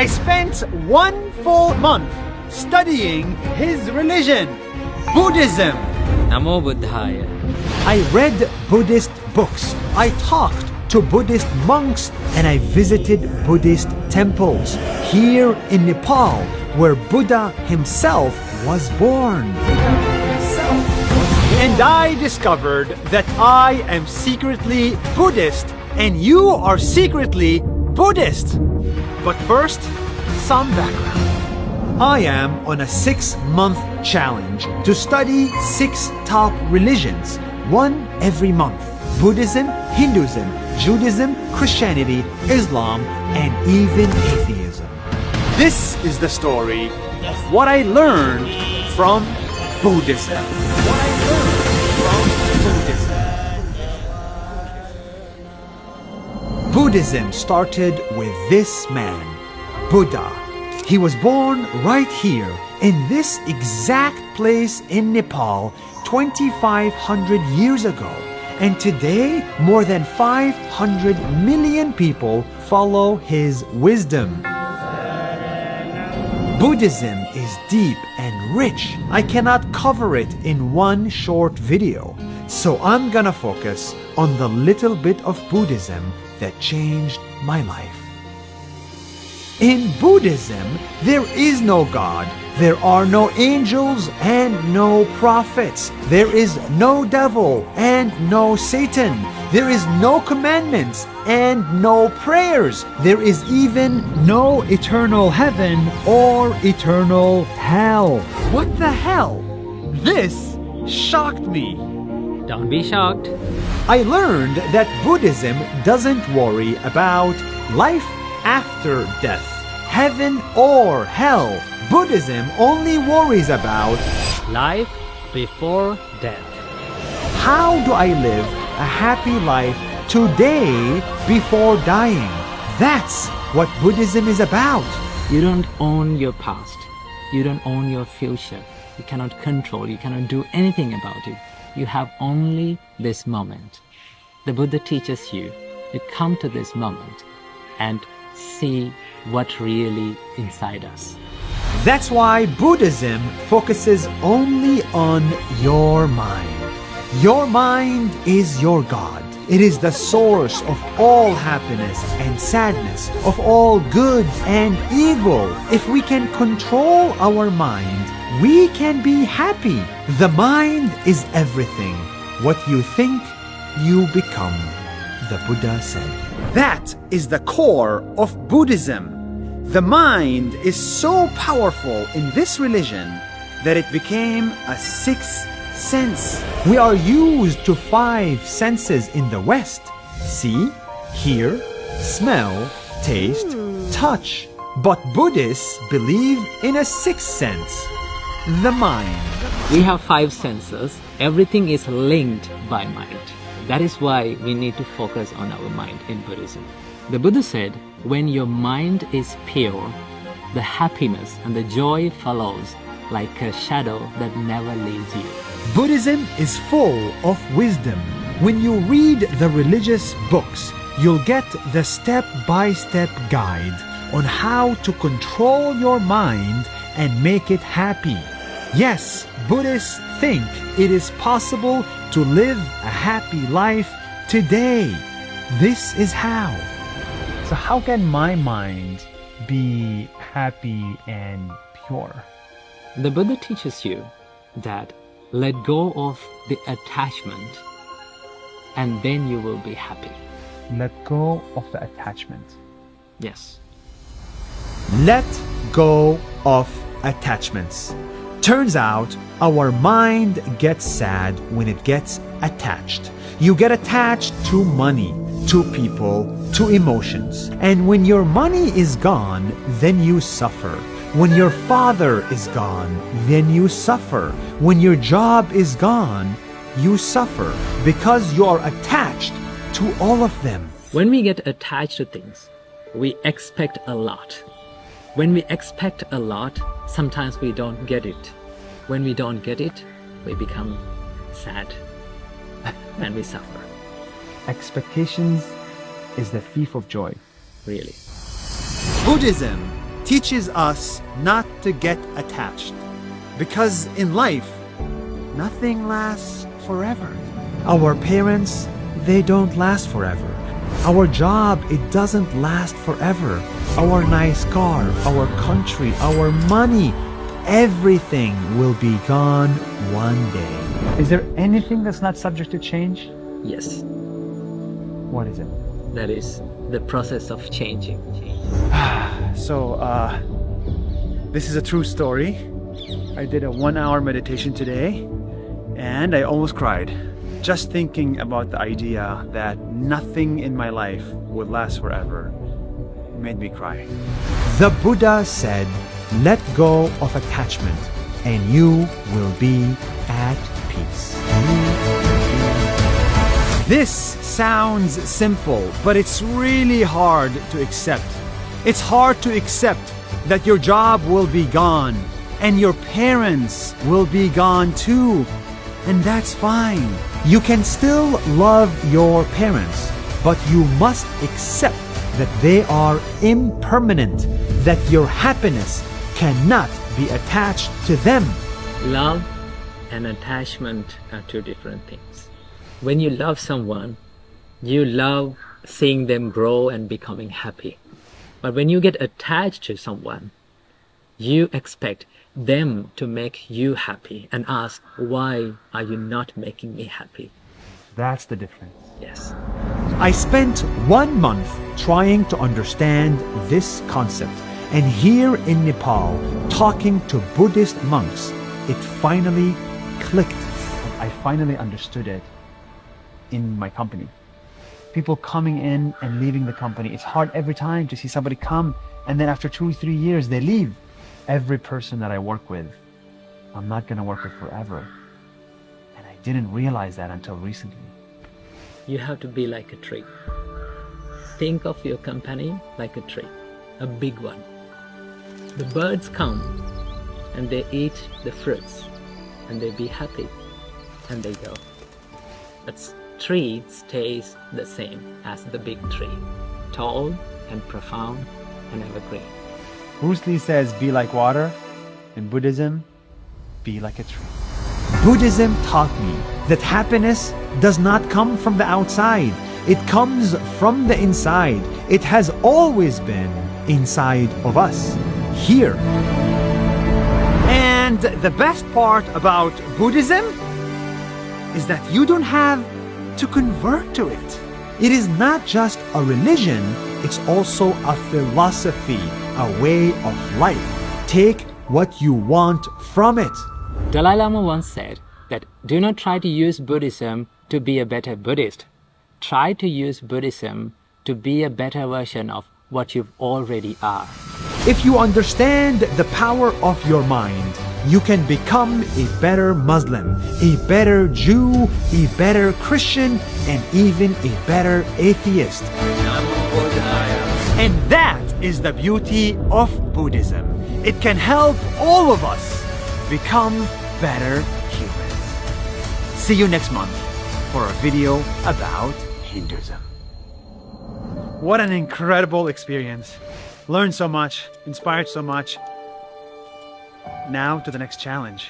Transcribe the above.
I spent 1 full month studying his religion, Buddhism. Namo Buddhaya. I read Buddhist books. I talked to Buddhist monks and I visited Buddhist temples here in Nepal, where Buddha himself was born. And I discovered that I am secretly Buddhist and you are secretly Buddhist. But first, some background. I am on a 6-month challenge to study 6 top religions, one every month. Buddhism, Hinduism, Judaism, Christianity, Islam, and even atheism. This is the story of what I learned from Buddhism. Buddhism started with this man, Buddha. He was born right here in this exact place in Nepal 2,500 years ago. And today, more than 500 million people follow his wisdom. Buddhism is deep and rich. I cannot cover it in one short video. So I'm gonna focus on the little bit of Buddhism that changed my life. In Buddhism, there is no God. There are no angels and no prophets. There is no devil and no Satan. There is no commandments and no prayers. There is even no eternal heaven or eternal hell. What the hell? This shocked me. Don't be shocked. I learned that Buddhism doesn't worry about life after death, heaven or hell. Buddhism only worries about Life before death. how do I live a happy life today before dying. That's what Buddhism is about. You don't own your past. You don't own your future. You cannot control, you cannot do anything about it. You have only this moment. The Buddha teaches you to come to this moment and see what really inside us. That's why Buddhism focuses only on your mind. Your mind is your God. It is the source of all happiness and sadness, of all good and evil. If we can control our mind, we can be happy. The mind is everything. What you think, you become, the Buddha said. That is the core of Buddhism. The mind is so powerful in this religion that it became a sixth sense. We are used to 5 senses in the West: see, hear, smell, taste, touch. But Buddhists believe in a 6th sense, the mind. We have 5 senses. Everything is linked by mind. That is why we need to focus on our mind in Buddhism. The Buddha said, when your mind is pure, the happiness and the joy follows like a shadow that never leaves you. Buddhism is full of wisdom. When you read the religious books, you'll get the step-by-step guide on how to control your mind and make it happy. Yes, Buddhists think it is possible to live a happy life today. This is how. So how can my mind be happy and pure? The Buddha teaches you that let go of the attachment and then you will be happy. Let go of the attachment. Yes. Let go of attachments. Turns out our mind gets sad when it gets attached. You get attached to money, to people, to emotions. And when your money is gone, then you suffer. When your father is gone, then you suffer. When your job is gone, you suffer because you are attached to all of them. When we get attached to things, we expect a lot. When we expect a lot, sometimes we don't get it. When we don't get it, we become sad and we suffer. Expectations is the thief of joy. Really. Buddhism teaches us not to get attached. Because in life, nothing lasts forever. Our parents, they don't last forever. Our job, it doesn't last forever. Our nice car, our country, our money, everything will be gone one day. Is there anything that's not subject to change? Yes, What is it? that is the process of changing. So, this is a true story. I did a 1-hour meditation today and I almost cried. Just thinking about the idea that nothing in my life would last forever made me cry. The Buddha said, let go of attachment and you will be at peace. This sounds simple, but it's really hard to accept. It's hard to accept that your job will be gone and your parents will be gone too. And that's fine. You can still love your parents, but you must accept that they are impermanent, that your happiness cannot be attached to them. Love and attachment are two different things. When you love someone, you love seeing them grow and becoming happy. But when you get attached to someone, you expect them to make you happy and ask, why are you not making me happy? That's the difference. Yes. I spent 1 month trying to understand this concept, and here in Nepal, talking to Buddhist monks, it finally clicked. I finally understood it in my company. People coming in and leaving the company. It's hard every time to see somebody come and then after 2 or 3 years they leave. Every person that I work with, I'm not going to work with forever. And I didn't realize that until recently. You have to be like a tree. Think of your company like a tree, a big one. The birds come and they eat the fruits and they be happy and they go. But tree stays the same as the big tree, tall and profound and evergreen. Bruce Lee says, be like water. In Buddhism, be like a tree. Buddhism taught me that happiness does not come from the outside. It comes from the inside. It has always been inside of us, here. And the best part about Buddhism is that you don't have to convert to it. It is not just a religion, it's also a philosophy, a way of life. Take what you want from it. Dalai Lama once said that do not try to use Buddhism to be a better Buddhist. Try to use Buddhism to be a better version of what you already are. If you understand the power of your mind, you can become a better Muslim, a better Jew, a better Christian, and even a better atheist. And that is the beauty of Buddhism. It can help all of us become better humans. See you next month for a video about Hinduism. What an incredible experience. Learned so much, inspired so much. Now to the next challenge.